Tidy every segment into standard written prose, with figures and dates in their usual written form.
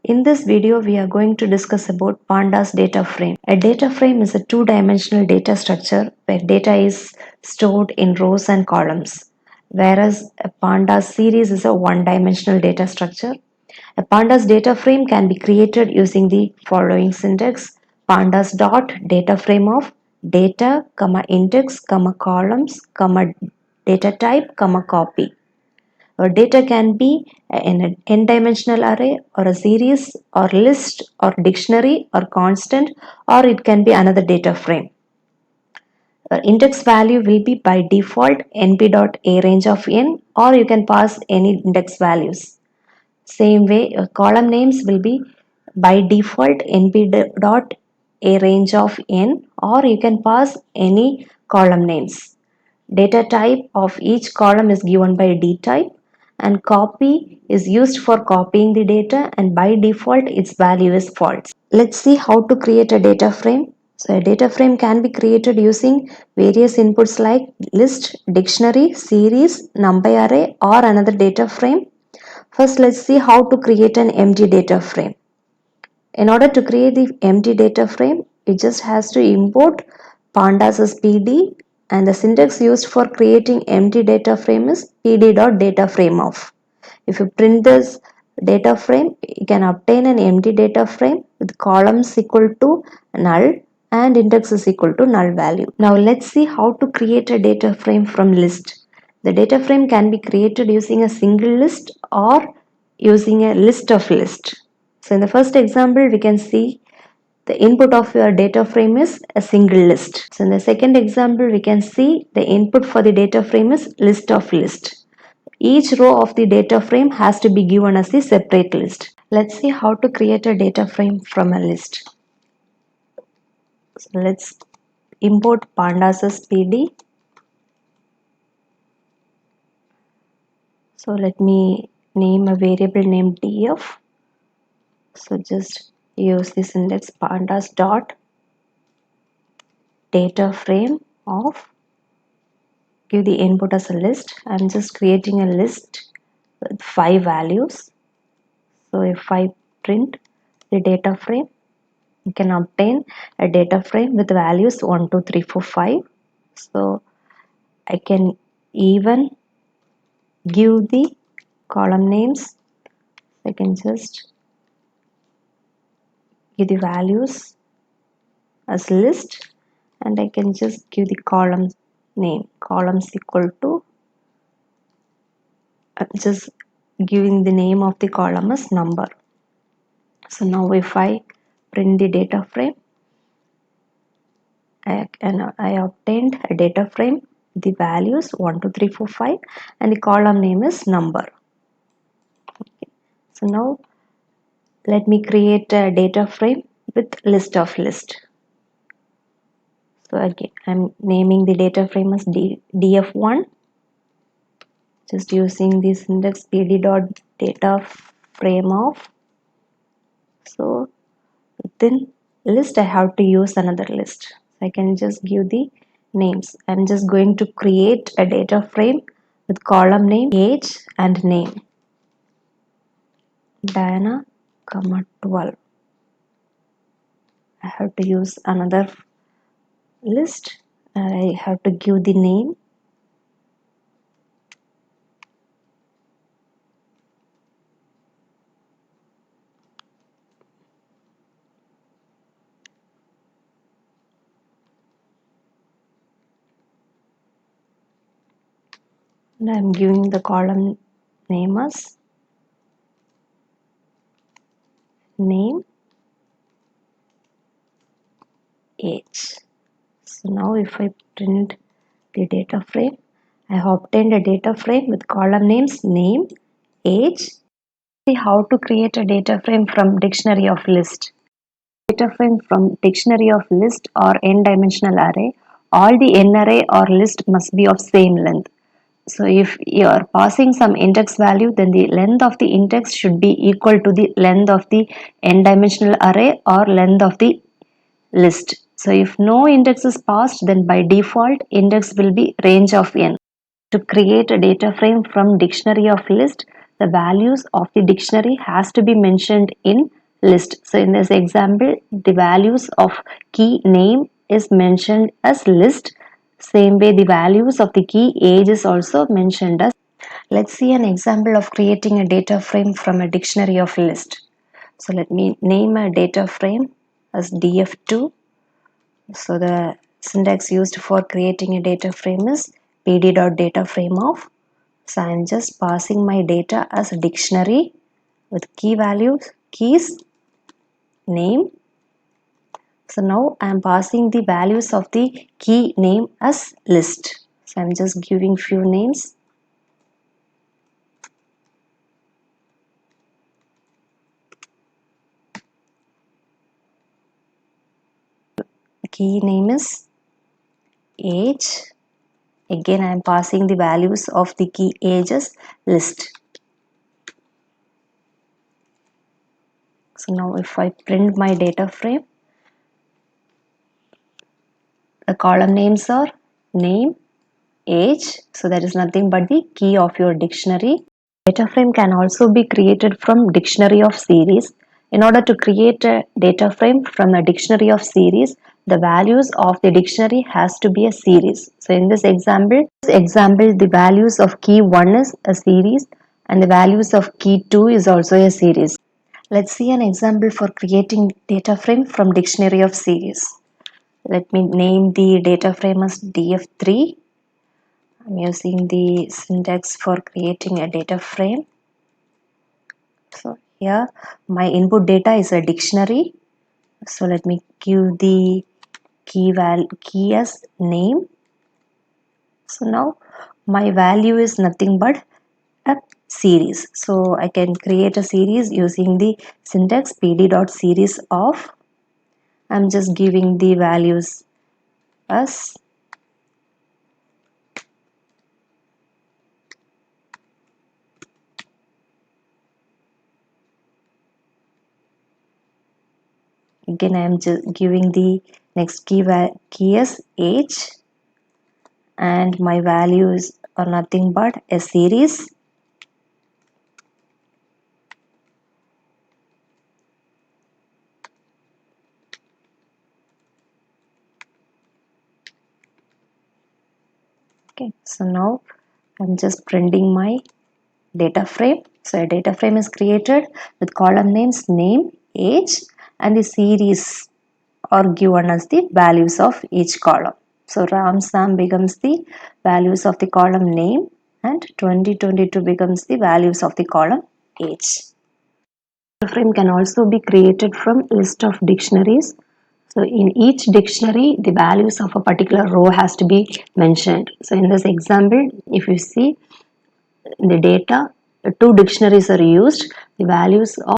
In this video, we are going to discuss about Pandas data frame. A data frame is a two-dimensional data structure where data is stored in rows and columns, whereas a Pandas series is a one-dimensional data structure. A Pandas data frame can be created using the following syntax: pandas dot data frame of data, index, columns, data type, copy. Or data can be in an n-dimensional array or a series or list or dictionary or constant, or it can be another data frame. Index value will be by default np.a range of n, or you can pass any index values. Same way, column names will be by default np.a range of n, or you can pass any column names. Data type of each column is given by d type, and copy is used for copying the data, and by default its value is false. Let's see how to create a data frame. So a data frame can be created using various inputs like list, dictionary, series, numpy array, or another data frame. First, let's see how to create an empty data frame. In order to create the empty data frame, it just has to import pandas as pd, and the syntax used for creating empty data frame is pd.dataFrameOf. If you print this data frame, you can obtain an empty data frame with columns equal to null and index is equal to null value. Now let's see how to create a data frame from list. The data frame can be created using a single list or using a list of lists. So in the first example, we can see the input of your data frame is a single list. So in the second example, we can see the input for the data frame is list of list. Each row of the data frame has to be given as a separate list. Let's see how to create a data frame from a list. So let's import pandas as pd. So let me name a variable named df. So just use this index pandas dot data frame of, give the input as a list. I'm just creating a list with 5 values. So if I print the data frame, you can obtain a data frame with values 1, 2, 3, 4, 5. So I can even give the column names. I can just give the values as list, and I can just give the column name, columns equal to, just giving the name of the column as number. So now if I print the data frame, I obtained a data frame with the values 1, 2, 3, 4, 5, and the column name is number. Okay. So now let me create a data frame with list of list. So again, I'm naming the data frame as df1, just using this index pd.dataFrameOf. So within list, I have to use another list. I can just give the names. I'm just going to create a data frame with column name, age, and name. Diana, 12. I have to use another list, and I have to give the name. And I'm giving the column name as name, age. So now if I print the data frame, I have obtained a data frame with column names name, age. See how to create a data frame from dictionary of list. Data frame from dictionary of list or n-dimensional array. All the n array or list must be of same length. So if you are passing some index value, then the length of the index should be equal to the length of the n-dimensional array or length of the list. So if no index is passed, then by default index will be range of n. To create a data frame from dictionary of list, the values of the dictionary has to be mentioned in list. So in this example, the values of key name is mentioned as list. Same way the values of the key age is also mentioned as. Let's see an example of creating a data frame from a dictionary of list. So let me name a data frame as df2. So the syntax used for creating a data frame is pd.dataframe of. So I'm just passing my data as a dictionary with key values, keys, name. So now I'm passing the values of the key name as list. So I'm just giving few names. Key name is age. Again I am passing the values of the key ages list. So now if I print my data frame, the column names are name, age. So that is nothing but the key of your dictionary. Data frame can also be created from dictionary of series. In order to create a data frame from a dictionary of series, the values of the dictionary has to be a series. So in this example, the values of key 1 is a series and the values of key 2 is also a series. Let's see an example for creating data frame from dictionary of series. Let me name the data frame as df3. I'm using the syntax for creating a data frame. So here my input data is a dictionary. So let me give the key as name. So now my value is nothing but a series. So I can create a series using the syntax pd.series of. I'm just giving the values as. Again I am just giving the next key as age, and my values are nothing but a series. Okay, so now I'm just printing my data frame. So a data frame is created with column names name, age, and the series are given as the values of each column. So Ram Sam becomes the values of the column name, and 2022 becomes the values of the column age. Data frame can also be created from list of dictionaries. So in each dictionary, the values of a particular row has to be mentioned. So in this example, if you see the data, two dictionaries are used. The values of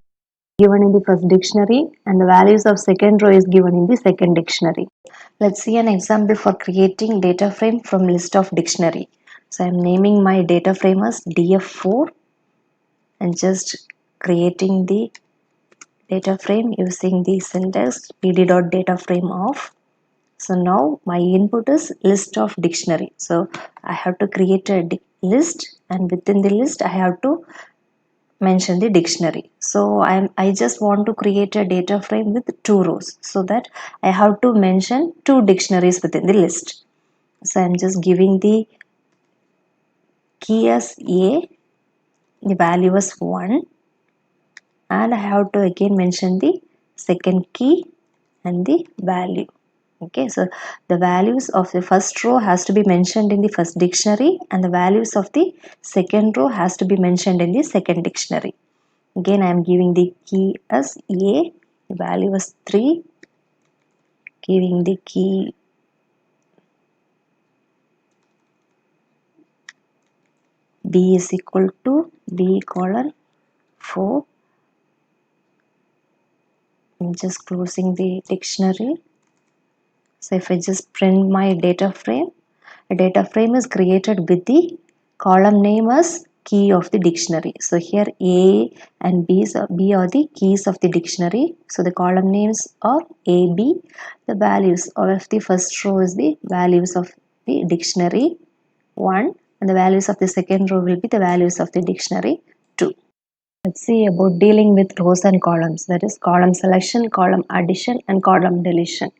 given in the first dictionary and the values of second row is given in the second dictionary. Let's see an example for creating data frame from list of dictionary. So I'm naming my data frame as df4 and just creating the data frame using the syntax pd.dataframe of. So now my input is list of dictionary. So I have to create a list, and within the list I have to mention the dictionary. So I just want to create a data frame with two rows, so that I have to mention two dictionaries within the list. So I'm just giving the key as a, the value is 1, and I have to again mention the second key and the value. Okay, so the values of the first row has to be mentioned in the first dictionary, and the values of the second row has to be mentioned in the second dictionary. Again I am giving the key as a, the value is 3, giving the key b is equal to b colon 4. I'm just closing the dictionary. So if I just print my data frame, a data frame is created with the column name as key of the dictionary. So here A and B are the keys of the dictionary. So the column names are A, B. The values of the first row is the values of the dictionary 1, and the values of the second row will be the values of the dictionary 2. Let's see about dealing with rows and columns. That is column selection, column addition, and column deletion.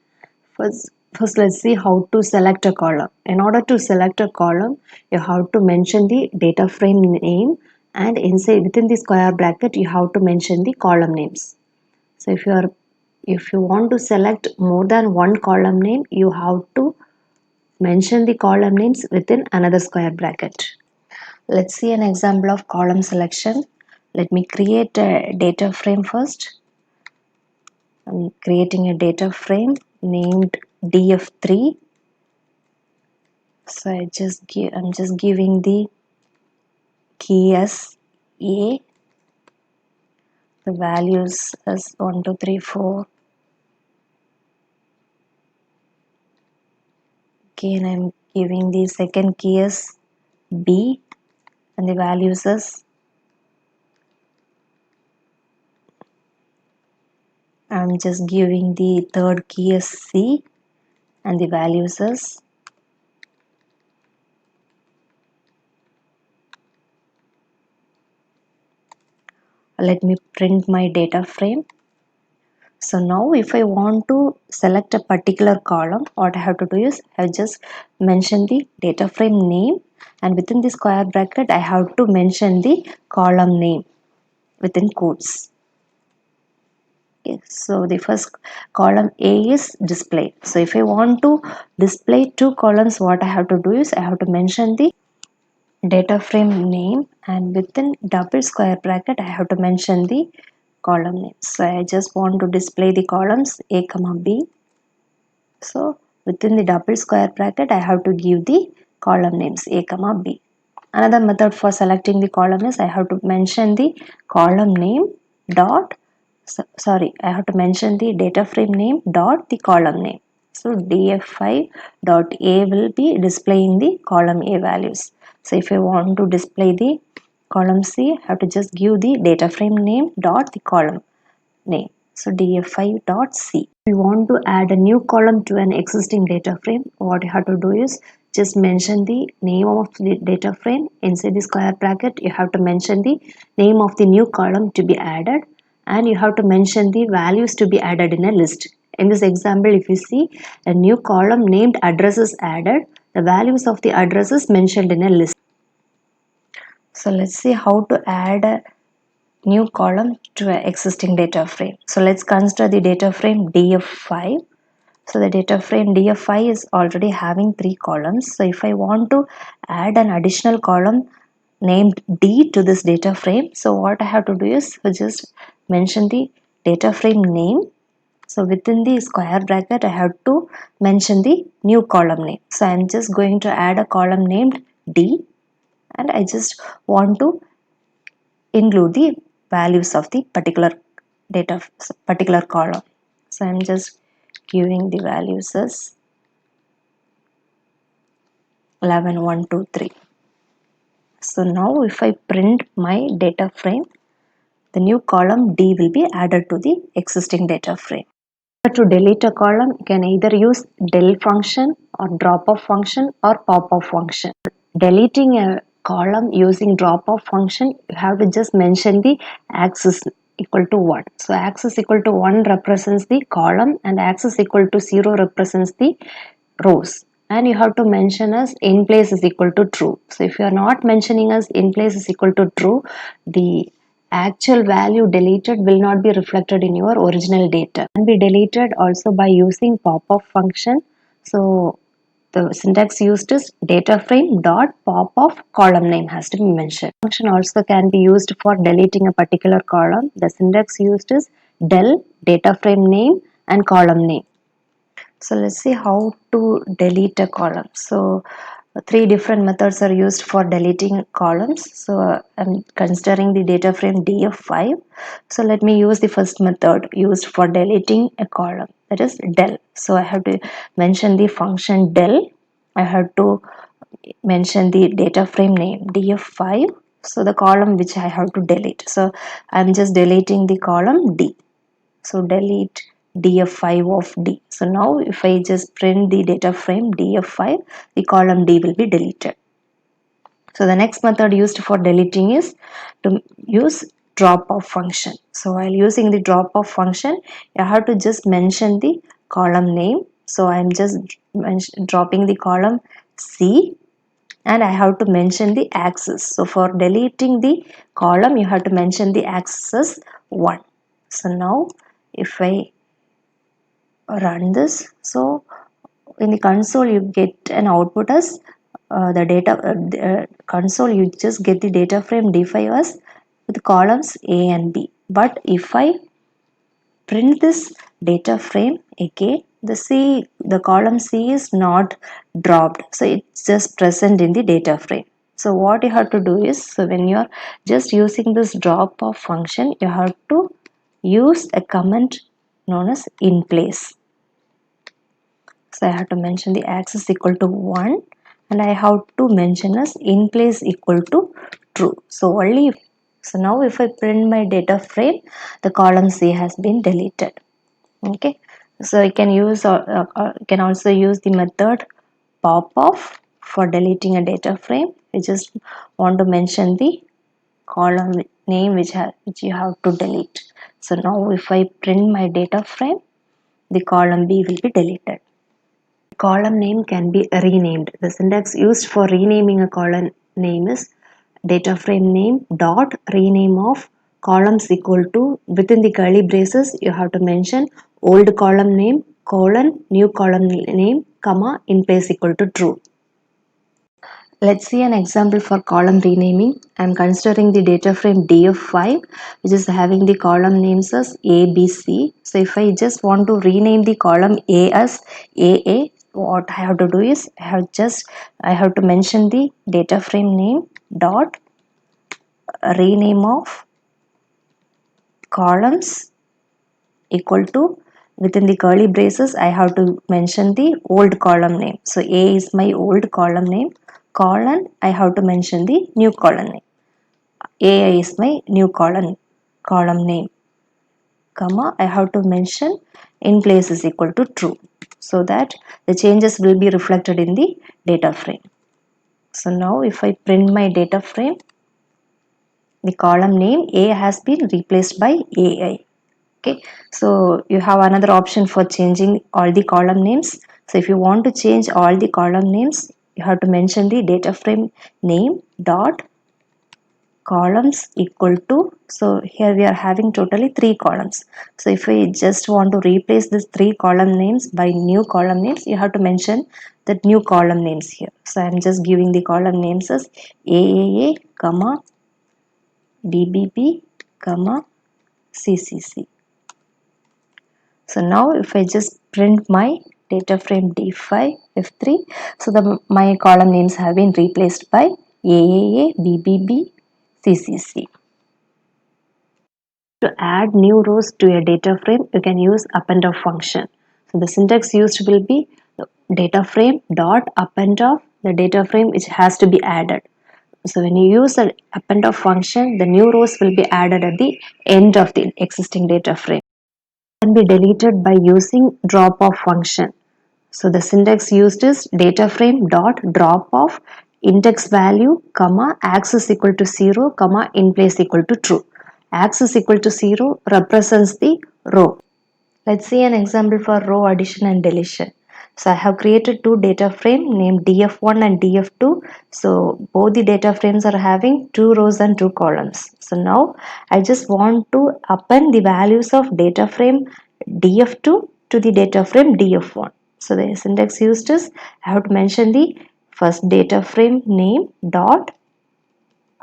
First, let's see how to select a column. In order to select a column, you have to mention the data frame name, and inside within the square bracket you have to mention the column names. So if you want to select more than one column name, you have to mention the column names within another square bracket. Let's see an example of column selection. Let me create a data frame first. I'm creating a data frame named df3. So I'm just giving the key as a, the values as 1 2 3 4. Okay, and I'm giving the second key as b, and the values as, I'm just giving the third key as c, and the values as, let me print my data frame. So now if I want to select a particular column, what I have to do is I just mention the data frame name, and within the square bracket I have to mention the column name within quotes. Okay, so the first column A is display. So if I want to display two columns, what I have to do is I have to mention the data frame name, and within double square bracket I have to mention the column name. So I just want to display the columns A comma B. So within the double square bracket I have to give the column names A comma B. Another method for selecting the column is I have to mention the column name dot, I have to mention the data frame name dot the column name. So df5 dot a will be displaying the column A values. So if I want to display the column C, I have to just give the data frame name dot the column name. So df5.c. If we want to add a new column to an existing data frame, what you have to do is just mention the name of the data frame. Inside the square bracket, you have to mention the name of the new column to be added, and you have to mention the values to be added in a list. In this example, if you see a new column named address is added, the values of the addresses mentioned in a list. So let's see how to add a new column to an existing data frame. So let's consider the data frame df5. So the data frame df5 is already having three columns. So if I want to add an additional column named d to this data frame, so what I have to do is just mention the data frame name. So within the square bracket I have to mention the new column name. So I'm just going to add a column named d, and I just want to include the values of the particular column. So I'm just giving the values as 11 1 2 3. So now if I print my data frame, the new column D will be added to the existing data frame. To delete a column, you can either use del function or drop off function or pop off function. Deleting a column using drop off function, you have to just mention the axis equal to 1. So axis equal to 1 represents the column, and axis equal to 0 represents the rows. And you have to mention as in place is equal to true. So if you are not mentioning as in place is equal to true, the actual value deleted will not be reflected in your original data. It can be deleted also by using pop-off function. So the syntax used is data frame dot pop-off column name has to be mentioned. Function also can be used for deleting a particular column. The syntax used is del data frame name and column name. So let's see how to delete a column. So three different methods are used for deleting columns. So I'm considering the data frame df5. So let me use the first method used for deleting a column, that is del. So I have to mention the function del. I have to mention the data frame name df5. So the column which I have to delete. So I'm just deleting the column D. So delete df5 of D. So now if I just print the data frame df5, the column D will be deleted. So the next method used for deleting is to use drop off function. So while using the drop off function, you have to just mention the column name. So I'm just dropping the column C, and I have to mention the axis. So for deleting the column, you have to mention the axis 1. So now if I run this, so in the console you get an output as the data console, you just get the data frame d5 as with columns A and B. But if I print this data frame again, the column C is not dropped, so it's just present in the data frame. So what you have to do is, so when you are just using this drop off function, you have to use a comment known as in place. So I have to mention the axis equal to 1, and I have to mention as in place equal to true. So only so now if I print my data frame, the column C has been deleted. Okay, so I can use can also use the method pop off for deleting a data frame. We just want to mention the column name which you have to delete. So now if I print my data frame, the column B will be deleted. Column name can be renamed. The syntax used for renaming a column name is data frame name dot rename of columns equal to, within the curly braces you have to mention old column name colon new column name comma in place equal to true. Let's see an example for column renaming. I'm considering the data frame df5, which is having the column names as A, B, C. So if I just want to rename the column A as AA, what I have to do is I have to mention the data frame name dot rename of columns equal to, within the curly braces I have to mention the old column name. So A is my old column name colon I have to mention the new column name. AI is my new column name comma I have to mention in place is equal to true, so that the changes will be reflected in the data frame. So now if I print my data frame, the column name A has been replaced by AI. Okay, so you have another option for changing all the column names. So if you want to change all the column names, you have to mention the data frame name dot columns equal to, so here we are having totally 3 columns. So if we just want to replace these 3 column names by new column names, you have to mention the new column names here. So I'm just giving the column names as AAA comma BBB comma CCC. So now if I just print my data frame D5 F3, so my column names have been replaced by AAA BBB CCC. To add new rows to a data frame, you can use append of function. So the syntax used will be data frame dot append of the data frame which has to be added. So when you use the append of function, the new rows will be added at the end of the existing data frame. It can be deleted by using drop off function. So the syntax used is data frame dot drop off index value comma axis equal to 0 comma in place equal to true. Axis equal to 0 represents the row. Let's see an example for row addition and deletion. So I have created two data frame named df1 and df2. So both the data frames are having 2 rows and 2 columns. So now I just want to append the values of data frame df2 to the data frame df1. So the syntax used is I have to mention the first data frame name dot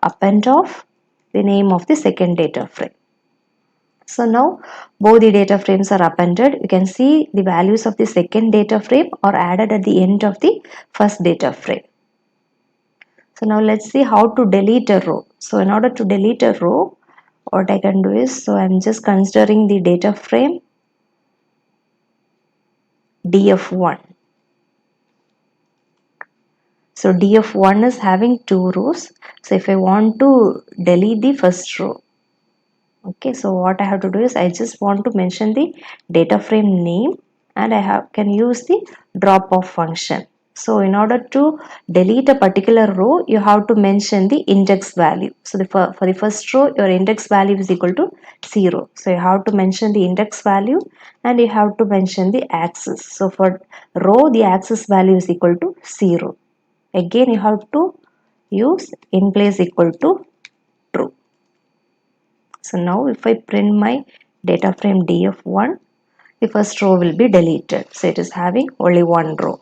append of the name of the second data frame. So now both the data frames are appended. You can see the values of the second data frame are added at the end of the first data frame. So now let's see how to delete a row. So in order to delete a row, what I can do is, so I'm just considering the data frame df1. So df1 is having 2 rows. So if I want to delete the first row, okay, so what I have to do is I just want to mention the data frame name, and can use the drop off function. So in order to delete a particular row, you have to mention the index value. So for the first row, your index value is equal to 0. So you have to mention the index value and you have to mention the axis. So for row, the axis value is equal to 0. Again, you have to use in place equal to true. So now if I print my data frame df1, the first row will be deleted. So it is having only one row.